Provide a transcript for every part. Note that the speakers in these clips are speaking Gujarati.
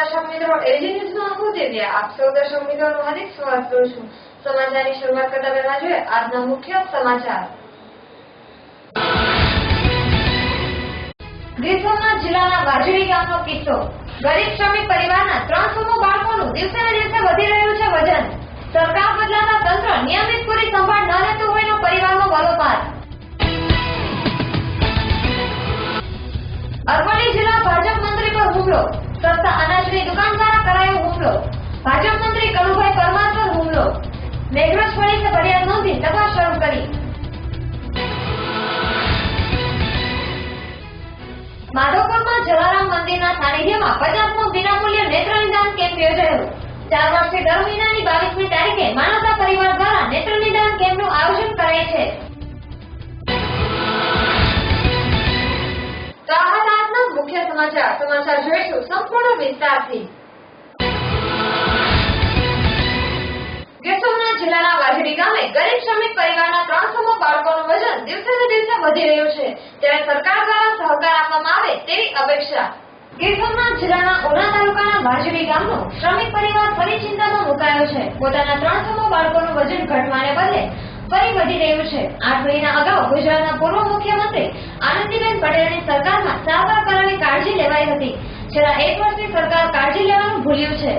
દર્શક મિત્રો, એલજી ન્યૂઝમાં હું દિવ્યા આપ સૌ દર્શક મિત્રોનું હાર્દિક સ્વાગત કરું છું। સમાચારની શરૂઆત કરતા પહેલા જોઈએ આજના મુખ્ય સમાચાર। ગીર સોમનાથ જિલ્લાના વાજડી ગામનો કિસ્સો। ગરીબ શ્રમિક પરિવારના 300 બાળકોનું દિવસે ને દિવસે વધી રહ્યું છે વજન। સરકાર બદલાતા તંત્ર નિયમિત પૂરી સંભાળ ન લેતું હોયનો પરિવારનો વલોપાર। અરવલ્લી જિલ્લા ભાજપ મંત્રી પર હુમલો। સસ્તા અનાજની દુકાન દ્વારા કરાયો હુમલો। ભાજપ મંત્રી કનુભાઈ પરમાર પર હુમલો। મેઘરજ પોલીસે ફરિયાદ નોંધી તપાસ શરૂ કરી। માધવપુરમાં જલારામ મંદિરના સાનિધ્યમાં 50મો વિનામૂલ્ય નેત્ર નિદાન કેમ્પ યોજાયો। 4 વર્ષથી દર મહિનાની 22મી તારીખે માનવતા પરિવાર દ્વારા નેત્ર નિદાન કેમ્પનું આયોજન કરાય છે। તો આ હતા આજના મુખ્ય સમાચાર જોઈશું સંપૂર્ણ વિસ્તારથી। ગીર સોમનાથ જિલ્લાના વાજડી ગામે ગરીબ શ્રમિક પરિવારના 300 બાળકોનું વજન દિવસે ને દિવસે વધી રહ્યું છે, ત્યારે સરકાર દ્વારા સહકાર આપવામાં આવે તેવી અપેક્ષા। ગીર સોમનાથ જિલ્લાના ઉના તાલુકાના વાજડી ગામનો શ્રમિક પરિવાર ફરી ચિંતામાં મુકાયો છે। પોતાના 300 બાળકોનું વજન ઘટવાને બદલે ફરી વધી રહ્યું છે। 8 મહિના અગાઉ ગુજરાતના પૂર્વ મુખ્યમંત્રી આનંદીબેન પટેલની સરકારમાં સારવાર કરાવી કાળજી લેવાઈ હતી। છેલ્લા 1 વર્ષથી સરકાર કાળજી લેવાનું ભૂલ્યું છે।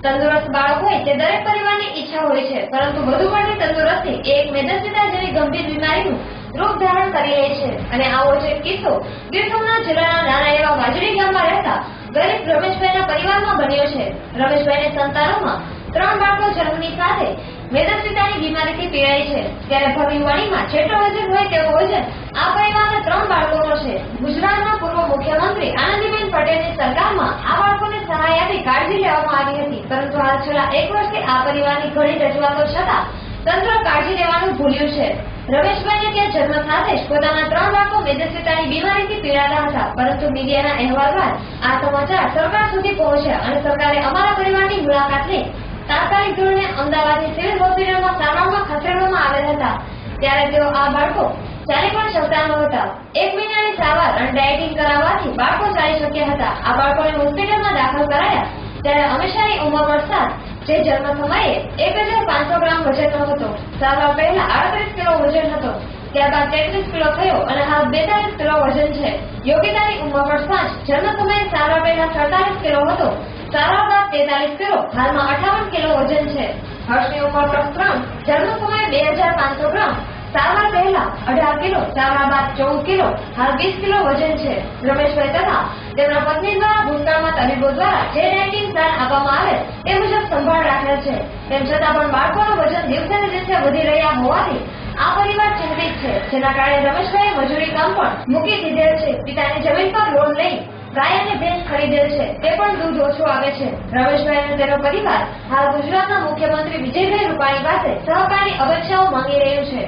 તંદુરસ્ત બાળક હોય તે દરેક પરિવારની ઈચ્છા હોય છે, પરંતુ વધુ પડતી તંદુરસ્તી એક મેદસ્વીતા જેવી ગંભીર બીમારીનું રૂપ ધારણ કરી લે છે। અને આવો જ એક કિસ્સો ગીર સોમનાથ જિલ્લાના નાના એવા વાજડી ગામમાં રહેતા ગરીબ રમેશભાઈના પરિવારમાં બન્યો છે। રમેશભાઈને સંતાનોમાં 3 બાળકો જન્મની સાથે મેદસ્વીતાની બીમારીથી પીડાય છે, ત્યારે ભવિષ્યવાણીમાં જેટલો વજન હોય તેવો વજન આ પરિવારના 3 બાળકોનો છે। ગુજરાતના પૂર્વ મુખ્યમંત્રી આનંદીબેન પટેલની સરકારમાં આ બાળકોને સહાય આપી કાળજી લેવામાં આવી હતી, પરંતુ હાલ છેલ્લા 1 વર્ષથી આ પરિવારની ઘણી રજૂઆતો છતાં તંત્ર કાળજી લેવાનું ભૂલ્યું છે। રમેશભાઈને ત્યાં જન્મ સાથે જ પોતાના 3 બાળકો મેદસ્વીતાની બીમારીથી પીડાતા હતા, પરંતુ મીડિયાના અહેવાલ બાદ આ સમાચાર સરકાર સુધી પહોંચ્યા અને સરકારે અમારા પરિવારની મુલાકાત લઈ તાત્કાલિક ધોરણે અમદાવાદની સિવિલ હોસ્પિટલમાં સારવારમાં ખસેડવામાં આવેલ હતા, ત્યારે તેઓ આ બાળકો ચાલી પણ શકતા નહોતા। 1 મહિનાની સારવાર અને ડાયટિંગ કરાવવાથી બાળકો ચાલી શક્યા હતા। આ બાળકોને હોસ્પિટલમાં દાખલ કરાયા ત્યારે હંમેશાની ઉંમર વરસાદ જે જન્મ સમયે 1500 ગ્રામ વજનનો હતો। સારવાર પહેલા 38 કિલો વજન હતો, ત્યારબાદ 33 કિલો થયો અને હાલ 42 કિલો વજન છે। યોગ્યતાની ઉંમર વર્ષ 5 જન્મ સમયે સારવાર પહેલા 47 કિલો હતો, સારવાર બાદ 43 કિલો, હાલમાં 58 કિલો વજન છે। હર્ષની ઉંમર વર્ષ 3 જન્મ સમયે 2500 ગ્રામ, સારવાર પહેલા 18 કિલો, સારવાર બાદ 14 કિલો, હાલ 20 કિલો વજન છે। રમેશભાઈ તથા તેમના પત્ની દ્વારા ભૂતકાળમાં તબીબો દ્વારા જે ડાયટિંગ પ્લાન આપવામાં આવે તે મુજબ સંભાળ રાખેલ છે, તેમ છતાં પણ બાળકોનું વજન દિવસે ને દિવસે વધી રહ્યા હોવાથી આ પરિવાર ચિંતિત છે, જેના કારણે રમેશભાઈએ મજૂરી કામ પણ મૂકી દીધેલ છે। પિતાની જમીન પર લોન લઈ ગાય અને ભેંસ ખરીદેલ છે, તે પણ દૂધ ઓછું આવે છે। રમેશભાઈ અને તેનો પરિવાર હાલ ગુજરાતના મુખ્યમંત્રી વિજયભાઈ રૂપાણી પાસે સહકારની અપેક્ષાઓ માંગી રહ્યું છે।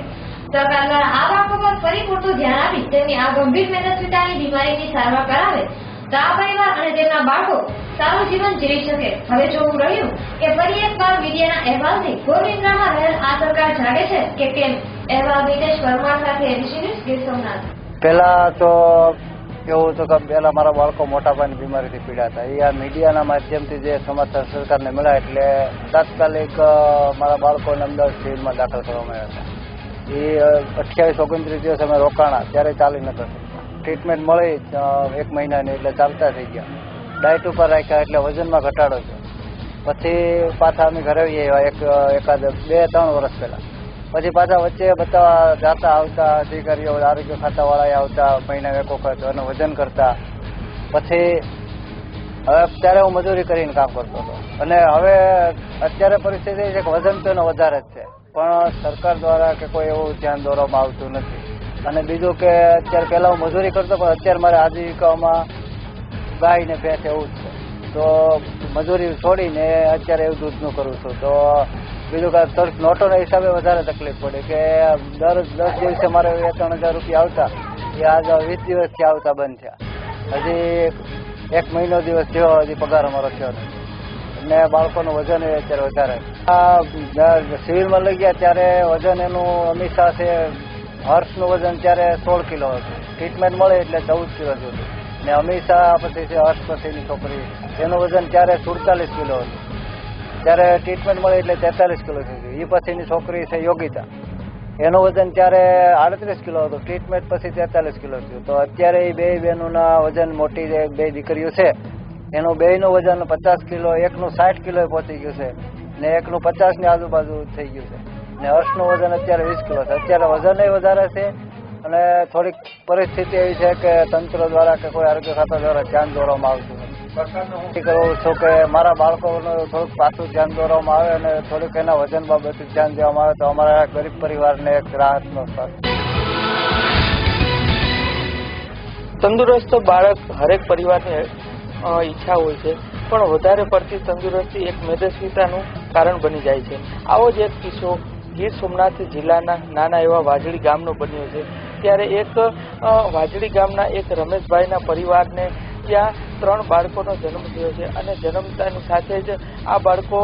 સરકાર દ્વારા આ બાળકો પર ફરી પૂરતું ધ્યાન આપી તેમની આ ગંભીર મેદસ્વીતાની બીમારીની સારવાર કરાવે તો આ પરિવાર અને તેમના બાળકો સારું જીવન જીવી શકે। હવે જોવું રહ્યું કે ફરી એકવાર મીડિયાના અહેવાલથી ઘોર નિંદ્રામાં રહેલ આ સરકાર જાગે છે કે કેમ। અહેવાલ વિદેશ પરમાર સાથે એબીસી ન્યૂઝ ગીર સોમનાથ। પહેલા તો કેવું હતું કે પહેલા મારા બાળકો મોટાભાગની બીમારીથી પીડાતા, એ આ મીડિયાના માધ્યમથી જે સમાચાર સરકારને મળ્યા એટલે તાત્કાલિક મારા બાળકોને અમદાવાદ સિવિલમાં દાખલ કરવામાં આવ્યા હતા। એ 28-29 દિવસ અમે રોકાણા ત્યારે ચાલી નતા શકતા। ટ્રીટમેન્ટ મળી 1 મહિનાની એટલે ચાલતા થઈ ગયા। ડાયટ ઉપર રાખ્યા એટલે વજનમાં ઘટાડો છે। પછી પાછા અમે ઘરે આવ્યા એકાદ 2-3 વર્ષ પહેલાં। પછી પાછા વચ્ચે બધા જાતા આવતા અધિકારીઓ આરોગ્ય ખાતાવાળા આવતા મહિના 1 વખત અને વજન કરતા। પછી હવે ત્યારે હું મજૂરી કરીને કામ કરતો હતો અને હવે અત્યારે પરિસ્થિતિ છે કે વજન તો એનો વધારે જ છે, પણ સરકાર દ્વારા કે કોઈ એવું ધ્યાન દોરવામાં આવતું નથી। અને બીજું કે અત્યારે પહેલાં હું મજૂરી કરતો, પણ અત્યારે મારે આજીવિકામાં ગાય ને ભેંસ એવું જ છે, તો મજૂરી છોડીને અત્યારે એવું દૂધનું કરું છું। તો બીજું કે નોટોના હિસાબે વધારે તકલીફ પડી કે દર 10 દિવસે મારે 2-3 હજાર રૂપિયા આવતા, એ આજ 20 દિવસથી આવતા બંધ થયા। હજી 1 મહિનો દિવસ થયો, હજી પગાર અમારો થયો નથી અને બાળકોનું વજન અત્યારે વધારે। સિવિલમાં લઈ ગયા ત્યારે વજન એનું હંમેશા છે, હર્ષનું વજન ત્યારે 16 કિલો હતું, ટ્રીટમેન્ટ મળે એટલે 14 કિલો થયું। ને અમીષા પછી છે હર્ષ પછીની છોકરી, એનું વજન ત્યારે 47 કિલો હતું, ત્યારે ટ્રીટમેન્ટ મળી એટલે 43 કિલો થઈ ગયું. એ પછીની છોકરી છે યોગિતા, એનું વજન ત્યારે 38 કિલો હતું, ટ્રીટમેન્ટ પછી 43 કિલો થયું. તો અત્યારે એ બે બહેનોના વજન મોટી જે બે દીકરીઓ છે એનું બેયનું વજન 50 કિલો, એકનું 60 કિલો પહોંચી ગયું છે ને એકનું 50ની આજુબાજુ થઈ ગયું છે ને હર્ષનું વજન અત્યારે 20 કિલો છે. અત્યારે વજન વધારે છે અને થોડીક પરિસ્થિતિ એવી છે કે તંત્ર દ્વારા કે કોઈ આરોગ્ય ખાતા દ્વારા ધ્યાન દોરવામાં આવતું નથી. કરું છું કે મારા બાળકોનું થોડુંક પાછું ધ્યાન દોરવામાં આવે અને થોડુંક એના વજન બાબતે ધ્યાન દેવામાં આવે તો અમારા ગરીબ પરિવારને એક રાહતનો સાથ. તંદુરસ્ત બાળક હરેક પરિવારની ઈચ્છા હોય છે, પણ વધારે પડતી તંદુરસ્તી એક મેદસ્વીતાનું કારણ બની જાય છે. આવો જ એક કિસ્સો ગીર સોમનાથ જિલ્લાના નાના એવા વાજળી ગામનો બન્યો છે. ત્યારે એક વાજળી ગામના એક રમેશભાઈના પરિવારને ત્યાં 3 બાળકોનો જન્મ થયો છે અને જન્મતાની સાથે જ આ બાળકો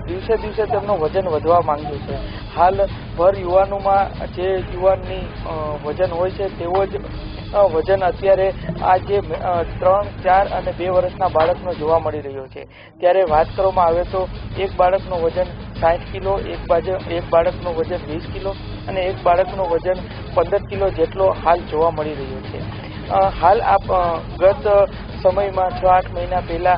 દિવસે દિવસે તેમનું વજન વધવા માંગ્યું છે. હાલ ભર યુવાનોમાં જે યુવાનની વજન હોય છે તેવો જ વજન અત્યારે આ જે 3, 4 અને 2 વર્ષના બાળકનો જોવા મળી રહ્યો છે. ત્યારે વાત કરવામાં આવે તો એક બાળકનું વજન 60 કિલો, એક બાળકનું વજન 20 કિલો અને એક બાળકનું વજન 15 કિલો જેટલો હાલ જોવા મળી રહ્યો છે. હાલ ગત સમયમાં 6-8 મહિના પહેલા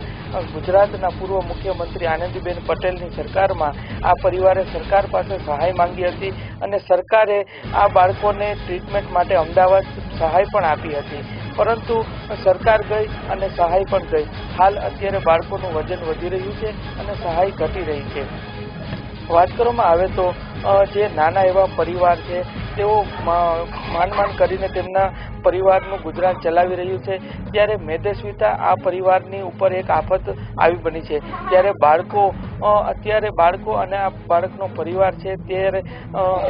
ગુજરાતના પૂર્વ મુખ્યમંત્રી આનંદીબેન પટેલની સરકારમાં આ પરિવારે સરકાર પાસે સહાય માંગી હતી અને સરકારે આ બાળકોને ટ્રીટમેન્ટ માટે અમદાવાદ સહાય પણ આપી હતી, પરંતુ સરકાર ગઈ અને સહાય પણ ગઈ. હાલ અત્યારે બાળકોનું વજન વધી રહ્યું છે અને સહાય ઘટી રહી છે. વાત કરવામાં આવે તો જે નાના એવા પરિવાર છે તેઓ માંડ કરીને તેમના પરિવારનું ગુજરાન ચલાવી રહ્યું છે. ત્યારે મેદસ્વીતા આ પરિવારની ઉપર એક આફત આવી બની છે. ત્યારે અત્યારે બાળકો અને આ બાળકનો પરિવાર છે ત્યારે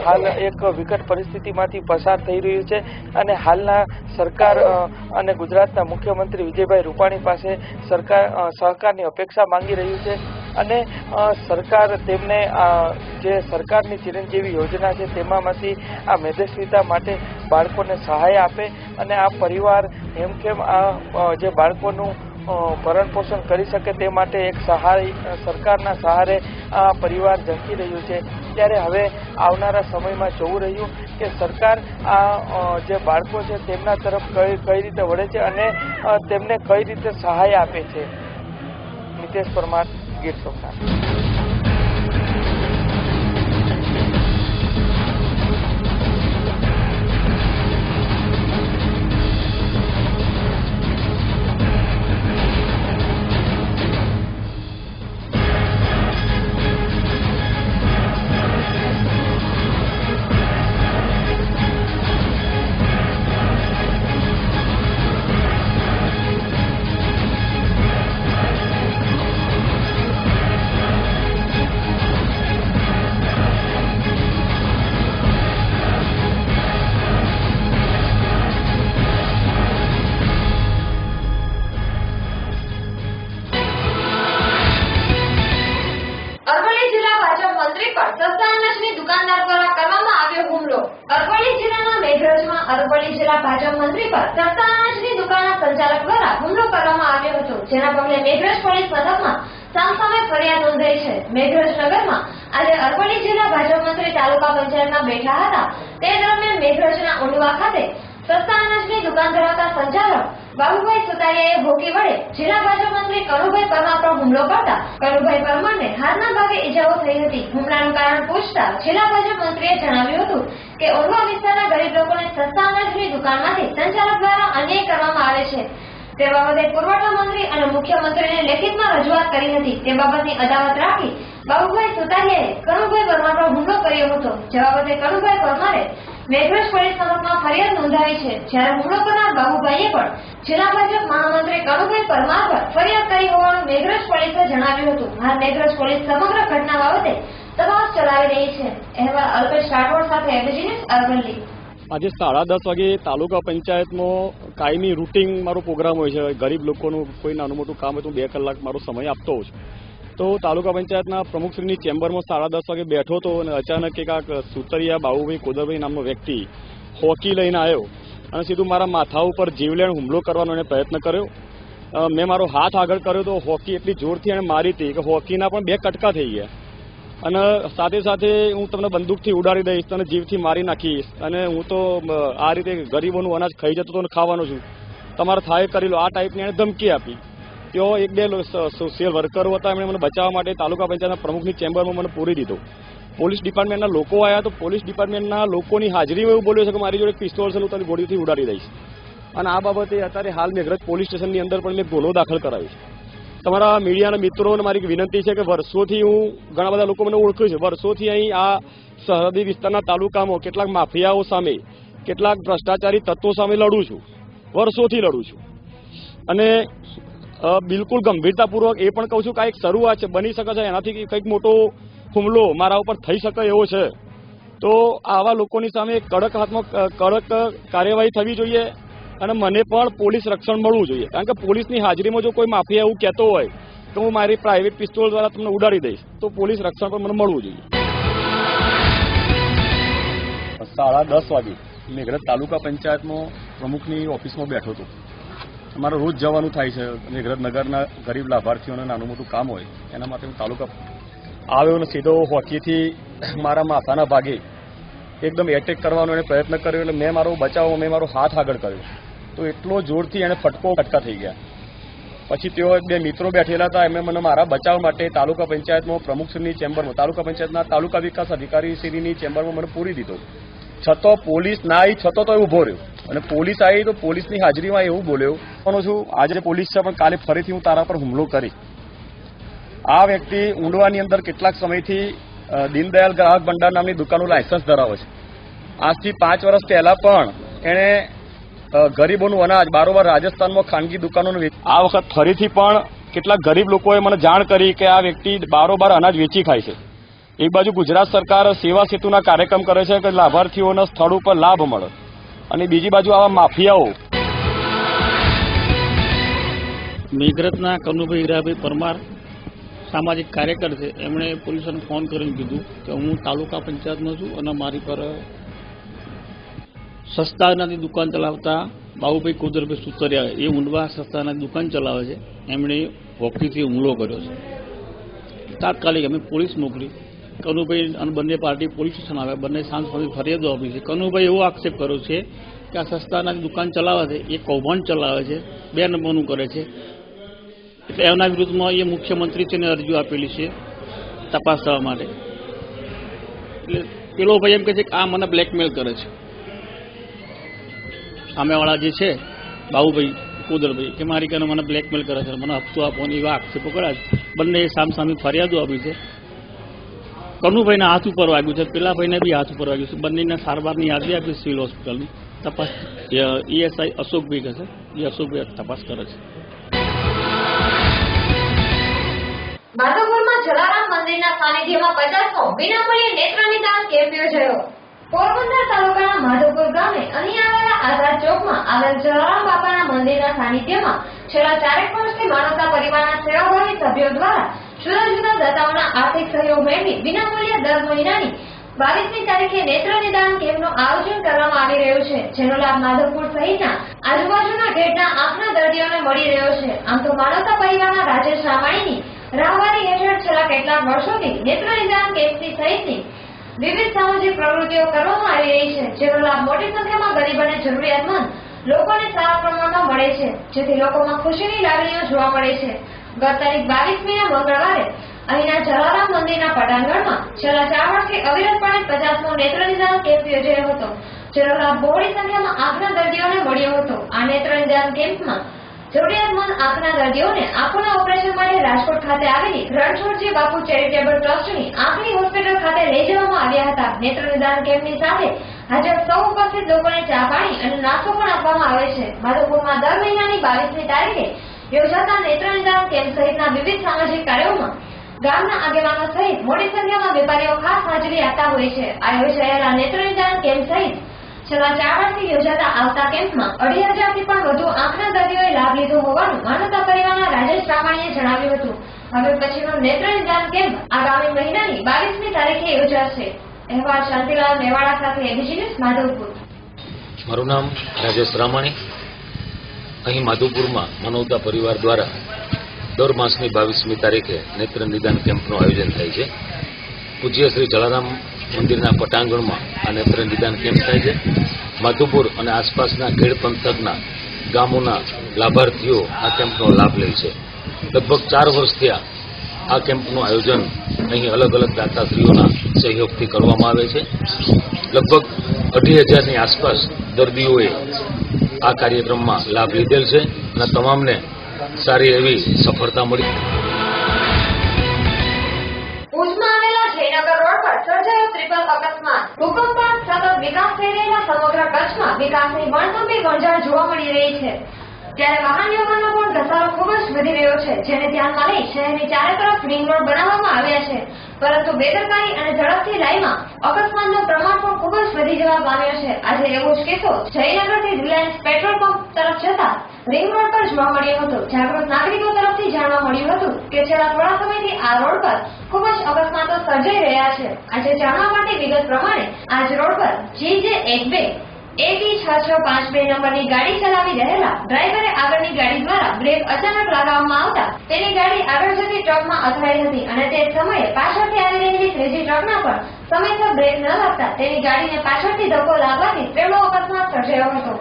હાલ એક વિકટ પરિસ્થિતિમાંથી પસાર થઈ રહ્યું છે અને હાલના સરકાર અને ગુજરાતના મુખ્યમંત્રી વિજયભાઈ રૂપાણી પાસે સહકારની અપેક્ષા માંગી રહ્યું છે અને સરકાર તેમને જે સરકારની ચિરંજીવી યોજના છે તેમાંથી આ મેદસ્વીતા માટે બાળકોને સહાય આપે અને આ પરિવાર હેમખેમ આ જે બાળકોનું ભરણ પોષણ કરી શકે તે માટે એક સહાય સરકારના સહારે આ પરિવાર ઝંકી રહ્યું છે. ત્યારે હવે આવનારા સમયમાં જોવું રહ્યું કે સરકાર આ જે બાળકો છે તેમના તરફ કઈ રીતે વળે છે અને તેમને કઈ રીતે સહાય આપે છે. નિતેશ પરમાર, ગીર સોમનાથ. અરવલ્લી જિલ્લા ભાજપ મંત્રી પર સસ્તા અનાજની દુકાનના સંચાલક દ્વારા હુમલો કરવામાં આવ્યો હતો, જેના પગલે મેઘરજ પોલીસ મથકમાં સામસામે ફરિયાદ નોંધાઈ છે. મેઘરજ નગરમાં આજે અરવલ્લી જિલ્લા ભાજપ મંત્રી તાલુકા પંચાયતમાં બેઠા હતા. તે દરમિયાન મેઘરજના ઉંડવા ખાતે સસ્તા અનાજની દુકાન ધરાવતા સંચાલક બાબુભાઈ સુતારિયાએ હોકી વડે જિલ્લા ભાજપ મંત્રી કનુભાઈ પરમાર પર હુમલો કરતા કનુભાઈ પરમારને હાથના ભાગે ઈજાઓ થઈ હતી. હુમલાનું કારણ પૂછતા જિલ્લા ભાજપ મંત્રીએ જણાવ્યું હતું કે ઉંડવા વિસ્તારના ગરીબ લોકોને સસ્તા અનાજની દુકાનમાંથી સંચાલક દ્વારા અન્યાય કરવામાં આવે છે. તે બાબતે પુરવઠા મંત્રી અને મુખ્યમંત્રીને લેખિતમાં રજૂઆત કરી હતી. તે બાબતની અદાવત રાખી બાબુભાઈ સુતારિયાએ કનુભાઈ પરમાર પર હુમલો કર્યો હતો. જે બાબતે કનુભાઈ પરમારે મેઘરજ પોલીસ મથકમાં ફરિયાદ નોંધાવી છે. જ્યારે હુમલો કરનાર બાબુભાઈએ પણ જિલ્લા ભાજપ મહામંત્રી કનુભાઈ પરમાર પર ફરિયાદ કરી હોવાનું મેઘરજ પોલીસે જણાવ્યું હતું. હાલ મેઘરજ પોલીસ સમગ્ર ઘટના બાબતે તપાસ ચલાવી રહી છે. અહેવાલ અલ્પેશ રાઠોડ સાથે એબીસી ન્યૂઝ અરવલ્લી. આજે 10:30 વાગે તાલુકા પંચાયતમાં કાયમી રૂટિન મારો પ્રોગ્રામ હોય છે. ગરીબ લોકોનું કોઈ નાનું મોટું કામ હોય તો 2 કલાક મારો સમય આપતો હોઉં છું. તો તાલુકા પંચાયતના પ્રમુખશ્રીની ચેમ્બરમાં 10:30 વાગે બેઠો હતો અને અચાનક એક સુતરિયા બાબુભાઈ કોદરભાઈ નામનો વ્યક્તિ હોકી લઈને આવ્યો અને સીધું મારા માથા ઉપર જીવલેણ હુમલો કરવાનો એને પ્રયત્ન કર્યો. મેં મારો હાથ આગળ કર્યો તો હોકી એટલી જોરથી એને મારી હતી કે હોકીના પણ 2 કટકા થઈ ગયા. અને સાથે સાથે હું તમને બંદૂકથી ઉડાડી દઈશ, તને જીવથી મારી નાખીશ, અને હું તો આ રીતે ગરીબોનું અનાજ ખાઈ જતો તો ખાવાનો છું, તમારે થાય કરી લો, આ ટાઈપની એને ધમકી આપી. તેઓ 1-2 સોશિયલ વર્કરો હતા, એમણે મને બચાવવા માટે તાલુકા પંચાયતના પ્રમુખની ચેમ્બરમાં મને પૂરી દીધો. પોલીસ ડિપાર્ટમેન્ટના લોકો આવ્યા તો પોલીસ ડિપાર્ટમેન્ટના લોકોની હાજરીમાં એવું બોલ્યો છે કે મારી જોડે પિસ્તોલ છે, હું તને ગોળીથી ઉડાડી દઈશ. અને આ બાબતે અત્યારે હાલ મેઘરજ પોલીસ સ્ટેશનની અંદર પણ મેં ગુનો દાખલ કરાવ્યો છે. તમારા મીડિયાના મિત્રોને મારી વિનંતી છે કે વર્ષોથી હું ઘણા બધા લોકો મને ઓળખે છે, વર્ષોથી અહીં આ સરહદી વિસ્તારના તાલુકામાં કેટલાક માફિયાઓ સામે, કેટલાક ભ્રષ્ટાચારી તત્વો સામે લડું છું, વર્ષોથી લડું છું. અને બિલકુલ ગંભીરતાપૂર્વક એ પણ કહું છું કે આ એક શરૂઆત છે, બની શકે છે એનાથી કંઈક મોટો હુમલો મારા ઉપર થઈ શકે એવો છે. તો આવા લોકોની સામે કડક કાર્યવાહી થવી જોઈએ અને મને પણ પોલીસ રક્ષણ મળવું જોઈએ. કારણ કે પોલીસની હાજરીમાં જો કોઈ માફિયા એવું કહેતો હોય કે હું મારી પ્રાઇવેટ પિસ્તોલ દ્વારા તમને ઉડાડી દઈશ, તો પોલીસ રક્ષણ પણ મને મળવું જોઈએ. 10:30 વાગે મેઘરજ તાલુકા પંચાયતમાં પ્રમુખની ઓફિસમાં બેઠો હતો. અમારે રોજ જવાનું થાય છે, મેઘરજ નગરના ગરીબ લાભાર્થીઓને નાનું મોટું કામ હોય એના માટે હું તાલુકા આવ્યો અને સીધો હોકીથી મારા માથાના ભાગે એકદમ એટેક કરવાનો એને પ્રયત્ન કર્યો. એટલે મેં મારો બચાવ, મેં મારો હાથ આગળ કર્યો તો એટલો જોરથી એને ફટકા થઈ ગયા. પછી તેઓ 2 મિત્રો બેઠેલા હતા, એમણે મને મારા બચાવ માટે તાલુકા પંચાયતમાં પ્રમુખશ્રીની ચેમ્બરમાં, તાલુકા પંચાયતના તાલુકા વિકાસ અધિકારી શ્રીની ચેમ્બરમાં મને પૂરી દીધો. છતાં પોલીસ ના આવી, છતાં તો એ ઉભો રહ્યો. અને પોલીસ આવી તો પોલીસની હાજરીમાં એવું બોલ્યો છું, આજે પોલીસ છે પણ કાલે ફરીથી હું તારા પર હુમલો કરી. આ વ્યક્તિ ઊંડવાની અંદર કેટલાક સમયથી દીનદયાલ ગ્રાહક ભંડાર નામની દુકાનનું લાયસન્સ ધરાવે છે. આજથી 5 વર્ષ પહેલા પણ એણે ગરીબોનું અનાજ બારોબાર રાજસ્થાનમાં ખાનગી દુકાનોનું આ વખત ફરીથી પણ કેટલાક ગરીબ લોકોએ મને જાણ કરી કે આ વ્યક્તિ બારોબાર અનાજ વેચી ખાય છે. એક બાજુ ગુજરાત સરકાર સેવા સેતુના કાર્યક્રમ કરે છે કે લાભાર્થીઓના સ્થળ ઉપર લાભ મળે, અને બીજી બાજુ આવા માફિયાઓ. મેઘરજના કનુભાઈ હીરાભાઈ પરમાર સામાજિક કાર્યકર છે, એમણે પોલીસને ફોન કરીને કીધું કે હું તાલુકા પંચાયતનો છું અને મારી પર સસ્તાનાની દુકાન ચલાવતા બાબુભાઈ કુદરભાઈ સુતરિયા, એ ઊંડવા સસ્તાનાની દુકાન ચલાવે છે, એમણે હોકીથી હુમલો કર્યો છે. તાત્કાલિક અમે પોલીસ મોકલી. કનુભાઈ અને બંને પાર્ટી પોલીસ સ્ટેશન આવ્યા, બંને સાંજ સુધી ફરિયાદો આપી છે. કનુભાઈ એવો આક્ષેપ કર્યો છે કે આ સસ્તાનાની દુકાન ચલાવે છે, એ કૌભાંડ ચલાવે છે, 2 નંબરનું કરે છે. એટલે એના વિરુદ્ધમાં એ મુખ્યમંત્રીશ્રીને અરજી આપેલી છે તપાસ થવા માટે. એટલે પેલો ભાઈ એમ કહે છે કે આ મને બ્લેકમેલ કરે છે, સામેવાળા જે છે બાબુભાઈ કુદરભાઈ, કે મારી કને મને બ્લેકમેલ કરે છે, મને હપ્તો આપવાની એવા આક્ષેપો કર્યા છે. બંને સામસામી ફરિયાદો આપી છે. કનુભાઈના હાથ ઉપર વાગ્યું છે, પેલા ભાઈને બી હાથ ઉપર વાગ્યું છે. બંનેના સારવારની યાદી આપી સિવિલ હોસ્પિટલની. તપાસ ESI અશોકભાઈ કહે છે, એ અશોકભાઈ તપાસ કરે છે. માધવપુરમાં જલારામ મંદિરના સાનિધ્યમાં 50મો વિનામૂલ્યે નેત્ર નિદાન કેમ્પ યોજાયો. પોરબંદર તાલુકાના માધવપુર ગામે અહીં આવેલા આઝાદ ચોકમાં આવેલ જલારામ બાપાના મંદિરના સાનિધ્યમાં છેલ્લા 4 વર્ષથી માનવતા પરિવારના સેવાભાવી સભ્યો દ્વારા જુદા જુદા દાતાઓના આર્થિક સહયોગ મેળવી વિનામૂલ્યે દર મહિનાની 22મી તારીખે નેત્ર નિદાન કેમ્પનું આયોજન કરવામાં આવી રહ્યું છે, જેનો લાભ માધવપુર સહિતના આજુબાજુના ગેટના આંખના દર્દીઓને મળી રહ્યો છે. આમ તો માનવતા પરિવારના રાજેશ રામાણીની રાહવારી હેઠળ છેલ્લા કેટલાક વર્ષોથી નેત્ર નિદાન કેમ્પની સહિતની વિવિધ સામાજિક પ્રવૃત્તિઓ કરવામાં આવી રહી છે, જેનો લાભ મોટી સંખ્યામાં ગરીબ અને જરૂરિયાતમંદ લોકોને સારા પ્રમાણમાં મળે છે, જેથી લોકોમાં ખુશીની લાગણીઓ જોવા મળે છે. ગત તારીખ 22મીના મંગળવારે અહીંના જલારામ મંદિરના પટાંગણમાં છેલ્લા 4 વર્ષથી અવિરતપણે 50મો નેત્ર નિદાન કેમ્પ યોજાયો હતો, જેનો લાભ બહોળી સંખ્યામાં આંખના દર્દીઓને મળ્યો હતો. આ નેત્ર નિદાન કેમ્પમાં જરૂરિયાતમંદ આંખના દર્દીઓને આંખોના ઓપરેશન માટે રાજકોટ ખાતે આવેલી રણછોડજી બાપુ ચેરિટેબલ ટ્રસ્ટની આંખની હોસ્પિટલ ખાતે લઈ જવામાં આવ્યા હતા. નેત્ર નિદાન કેમ્પની સાથે હાજર સૌ ઉપસ્થિત લોકોને ચા પાણી અને નાસ્તો પણ આપવામાં આવે છે. માધવપુરમાં દર મહિનાની 22મી તારીખે યોજાતા નેત્ર નિદાન કેમ્પ સહિતના વિવિધ સામાજિક કાર્યોમાં ગામના આગેવાનો સહિત મોટી સંખ્યામાં વેપારીઓ ખાસ હાજરી આપતા હોય છે. આ યોજાયેલા નેત્ર નિદાન કેમ્પ સહિત છેલ્લા 4 વર્ષથી યોજાતા આવતા કેમ્પમાં 2,500થી પણ વધુ આંખના દર્દીઓએ લાભ લીધો હોવાનું માનવતા પરિવારના રાજેશ રામાણીએ જણાવ્યું હતું. હવે પછીનો નેત્ર નિદાન કેમ્પ આગામી મહિનાની 22મી તારીખે યોજાશે. અહેવાલ શાંતિલાલ મેવાડા સાથે એબીસી ન્યૂઝ માધવપુર. મારું નામ રાજેશ રામાણી. અહીં માધુપુરમાં માનવતા પરિવાર દ્વારા દર માસની 22મી તારીખે નેત્ર નિદાન કેમ્પનું આયોજન થાય છે. પૂજ્ય શ્રી જલારામ મંદિરના પટાંગણમાં આ નેત્ર નિદાન કેમ્પ થાય છે. માધુપુર અને આસપાસના ખેડ પંથકના ગામોના લાભાર્થીઓ આ કેમ્પનો લાભ લે છે. લગભગ 4 વર્ષથી આ કેમ્પનું આયોજન અહીં અલગ અલગ દાતાશ્રીઓના સહયોગથી કરવામાં આવે છે. લગભગ 2,500ની આસપાસ દર્દીઓએ આ કાર્યક્રમમાં લાભ લીધેલ છે અને તમામને સારી એવી સફળતા મળી. ભુજમાં આવેલા જયનગર રોડ પર સર્જાયો ટ્રિપલ અકસ્માત. ભૂકંપ બાદ સતત વિકાસ થઈ રહેલા સમગ્ર કચ્છમાં વિકાસની વણથંભી વણઝાર જોવા મળી રહી છે. ત્યારે વાહન વ્યવહારનો પણ ઘસારો ખૂબ જ વધી રહ્યો છે, જેને ધ્યાનમાં લઈ શહેરની ચારે તરફ રિંગ રોડ બનાવવામાં આવ્યા છે. પરંતુ બેદરકારી અને ઝડપથી લાઈમાં અકસ્માતનું પ્રમાણ પણ ખૂબ જ વધી જવા પામ્યો છે. આજે એવો જ કિસ્સો જયનગરથી રિલાયન્સ પેટ્રોલ પંપ તરફ જતા રિંગ રોડ પર જોવા મળ્યો હતો. જાગૃત નાગરિકો તરફથી જાણવા મળ્યું હતું કે છેલ્લા થોડા સમયથી આ રોડ પર ખૂબ જ અકસ્માતો સર્જાઈ રહ્યા છે. આજે જાણવા માટે વિગત પ્રમાણે આજ રોડ પર GJ12 AD 6652 નંબરની ગાડી ચલાવી રહેલા ડ્રાઈવરે આગળની ગાડી દ્વારા બ્રેક અચાનક લગાવવામાં આવતા તેની ગાડી આગળ જતી ટ્રકમાં અથડાઈ હતી અને તે સમયે પાછળથી આવી રહેલી ત્રીજી ટ્રકના પણ સમયસર બ્રેક ન લાગતા તેની ગાડીને પાછળથી ધક્કો લાગવાથી ટ્રેનો અકસ્માત સર્જાયો હતો.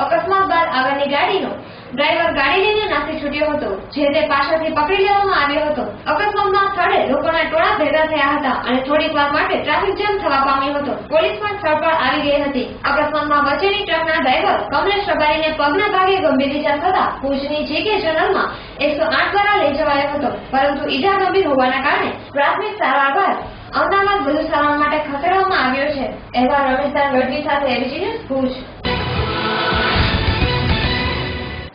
અકસ્માત બાદ આગળની ગાડીનો ડ્રાઈવર ગાડી લઈને નાસી છૂટ્યો હતો, જે તે પાછળથી પકડી લેવામાં આવ્યો હતો. અકસ્માતના સ્થળે લોકોના ટોળા ભેગા થયા હતા અને થોડીક વાર માટે ટ્રાફિક જામ થવા પામ્યો હતો. પોલીસ પણ સ્થળ પર આવી ગઈ હતી. અકસ્માતમાં વચ્ચેની ટ્રકના ડ્રાઈવર કમલેશ રબારીને પગના ભાગે ગંભીર ઈજા થતા ભુજની JK જનરલમાં 108 દ્વારા લઈ જવાયો હતો, પરંતુ ઈજા ગંભીર હોવાના કારણે પ્રાથમિક સારવાર બાદ અમદાવાદ વધુ સારવાર માટે ખસેડવામાં આવ્યો છે. અહેવાલ રમેશદાન ગઢવી સાથે ABC ન્યૂઝ ભુજ.